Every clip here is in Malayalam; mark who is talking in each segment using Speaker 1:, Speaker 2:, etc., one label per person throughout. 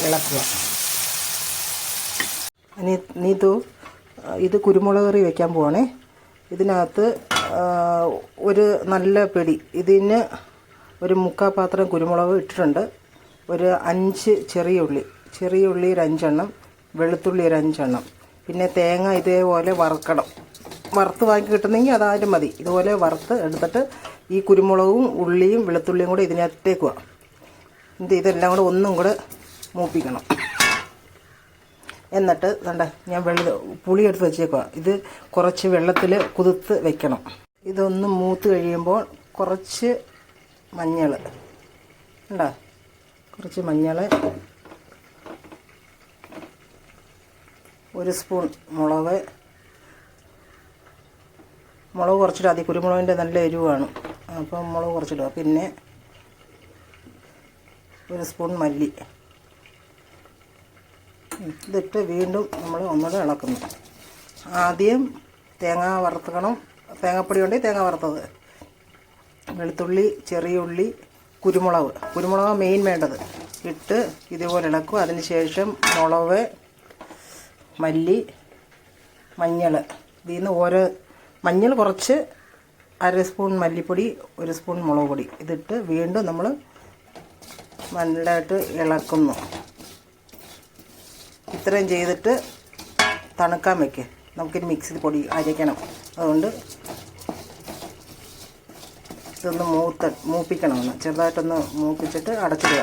Speaker 1: ഇളക്കുക. നീതു ഇത് കുരുമുളക് കറി വയ്ക്കാൻ പോവാണേ. ഇതിനകത്ത് ഒരു നല്ല പിടി, ഇതിന് ഒരു 3/4 പാത്രം കുരുമുളക് ഇട്ടിട്ടുണ്ട്. ഒരു 5 ചെറിയ ഉള്ളി ഒരു 5 എണ്ണം, വെളുത്തുള്ളി ഒരു 5 എണ്ണം, പിന്നെ തേങ്ങ ഇതേപോലെ വറുക്കണം. വറുത്ത് വാങ്ങി കിട്ടുന്നെങ്കിൽ അതായാലും മതി. ഇതുപോലെ വറുത്ത് എടുത്തിട്ട് ഈ കുരുമുളകും ഉള്ളിയും വെളുത്തുള്ളിയും കൂടെ ഇതിനകത്തേക്കുക. ഇതെല്ലാം കൂടെ ഒന്നും കൂടെ മൂപ്പിക്കണം. എന്നിട്ട് ഞാൻ പുളി എടുത്ത് വെച്ചേക്കുക. ഇത് കുറച്ച് വെള്ളത്തിൽ കുതിർത്ത് വെക്കണം. ഇതൊന്ന് മൂത്ത് കഴിയുമ്പോൾ കുറച്ച് മഞ്ഞൾ ഉണ്ടോ, കുറച്ച് മഞ്ഞൾ, 1 സ്പൂൺ മുളക് കുറച്ചിടുക. അതി കുരുമുളകിൻ്റെ നല്ല എരിവാണ്, അപ്പം മുളക് കുറച്ചിടുക. പിന്നെ 1 സ്പൂൺ മല്ലി. ഇതിട്ട് വീണ്ടും നമ്മൾ ഒന്നുകൂടെ ഇളക്കുന്നു. ആദ്യം തേങ്ങ വറുക്കണം. തേങ്ങാപ്പൊടി ഉണ്ടെങ്കിൽ തേങ്ങ വറുത്തത്, വെളുത്തുള്ളി, ചെറിയ ഉള്ളി, കുരുമുളക് മെയിൻ വേണ്ടത് ഇട്ട് ഇതുപോലെ ഇളക്കും. അതിന് ശേഷം മുളക്, മല്ലി, മഞ്ഞൾ. ഇതിൽ നിന്ന് മഞ്ഞൾ കുറച്ച്, 1/2 സ്പൂൺ മല്ലിപ്പൊടി, 1 സ്പൂൺ മുളക് പൊടി ഇതിട്ട് വീണ്ടും നമ്മൾ നല്ലതായിട്ട് ഇളക്കുന്നു. ഇത്രയും ചെയ്തിട്ട് തണുക്കാൻ വയ്ക്കുക. നമുക്കിനി മിക്സിയിൽ പൊടി അരയ്ക്കണം. അതുകൊണ്ട് ഇതൊന്ന് മൂപ്പിക്കണമെന്ന് ചെറുതായിട്ടൊന്ന് മൂപ്പിച്ചിട്ട് അടച്ചിടുക.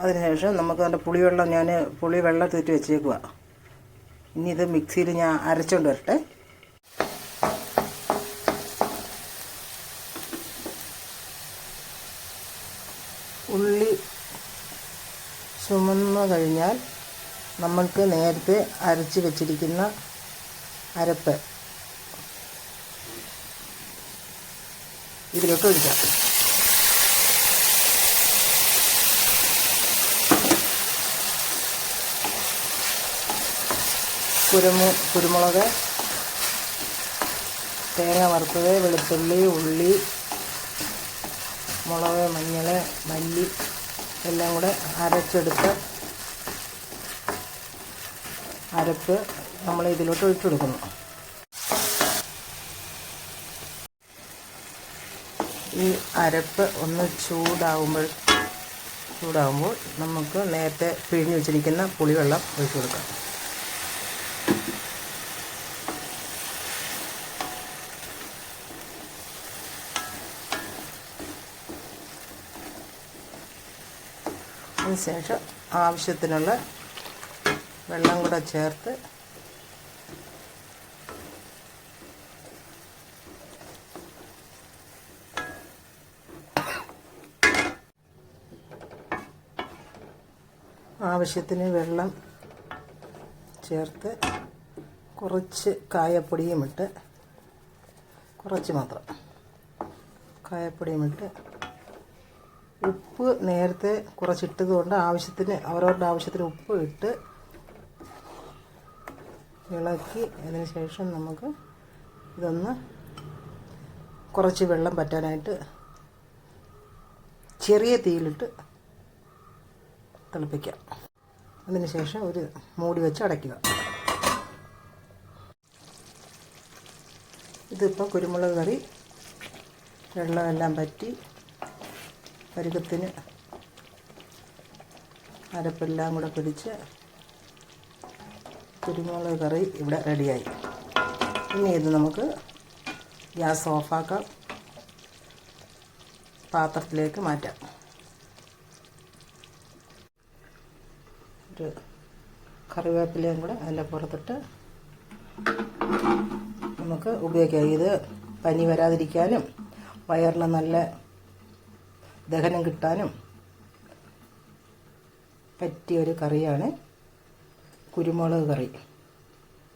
Speaker 1: അതിനുശേഷം നമുക്ക് അതിൻ്റെ പുളി വെള്ളം തീറ്റി വെച്ചേക്കുക. ഇനി ഇത് മിക്സിയിൽ ഞാൻ അരച്ചുകൊണ്ട് വരട്ടെ. ഉള്ളി ചുമന്ന് കഴിഞ്ഞാൽ നമ്മൾക്ക് നേരത്തെ അരച്ച് വെച്ചിരിക്കുന്ന അരപ്പ് ഇതിലോട്ട് ഒഴിക്കാം. കുരുമുളക്, തേങ്ങ വറുത്തത്, വെളുത്തുള്ളി, ഉള്ളി, മുളക്, മഞ്ഞൾ, മല്ലി എല്ലാം കൂടെ അരച്ചെടുത്ത് അരപ്പ് നമ്മൾ ഇതിലോട്ട് ഒഴിച്ചു കൊടുക്കുന്നു. ഈ അരപ്പ് ഒന്ന് ചൂടാകുമ്പോൾ നമുക്ക് നേരത്തെ പിഴിഞ്ഞ് വെച്ചിരിക്കുന്ന പുളിവെള്ളം ഒഴിച്ചു കൊടുക്കാം. അതിനുശേഷം ആവശ്യത്തിനുള്ള വെള്ളം കൂടെ ചേർത്ത് ആവശ്യത്തിന് വെള്ളം ചേർത്ത് കുറച്ച് കായപ്പൊടിയും ഇട്ട്, കുറച്ച് മാത്രം കായപ്പൊടിയും ഇട്ട്, ഉപ്പ് നേരത്തെ കുറച്ചിട്ടത് കൊണ്ട് അവരവരുടെ ആവശ്യത്തിന് ഉപ്പ് ഇട്ട് ഇളക്കി. അതിന് ശേഷം നമുക്ക് ഇതൊന്ന് കുറച്ച് വെള്ളം പറ്റാനായിട്ട് ചെറിയ തീയിലിട്ട് തിളപ്പിക്കാം. അതിന് ശേഷം ഒരു മൂടി വെച്ച് അടയ്ക്കുക. ഇതിപ്പോൾ കുരുമുളക് കറി വെള്ളമെല്ലാം പറ്റി പരുക്കത്തിന് അരപ്പെല്ലാം കൂടെ പിടിച്ച് കുരുമുളക് കറി ഇവിടെ റെഡിയായി. ഇനി ഇത് നമുക്ക് ഗ്യാസ് ഓഫാക്കാം, പാത്രത്തിലേക്ക് മാറ്റാം. ഒരു കറിവേപ്പിലയും കൂടെ അതിൻ്റെ പുറത്തിട്ട് നമുക്ക് ഉപയോഗിക്കാം. ഇത് പനി വരാതിരിക്കാനും വയറിന് നല്ല ദഹനം കിട്ടാനും പറ്റിയൊരു കറിയാണ് കുരുമുളക് കറി.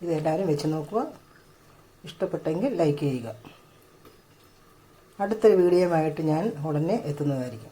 Speaker 1: ഇതെല്ലാവരും വെച്ച് നോക്കുക. ഇഷ്ടപ്പെട്ടെങ്കിൽ ലൈക്ക് ചെയ്യുക. അടുത്തൊരു വീഡിയോയുമായിട്ട് ഞാൻ ഉടനെ എത്തുന്നതായിരിക്കും.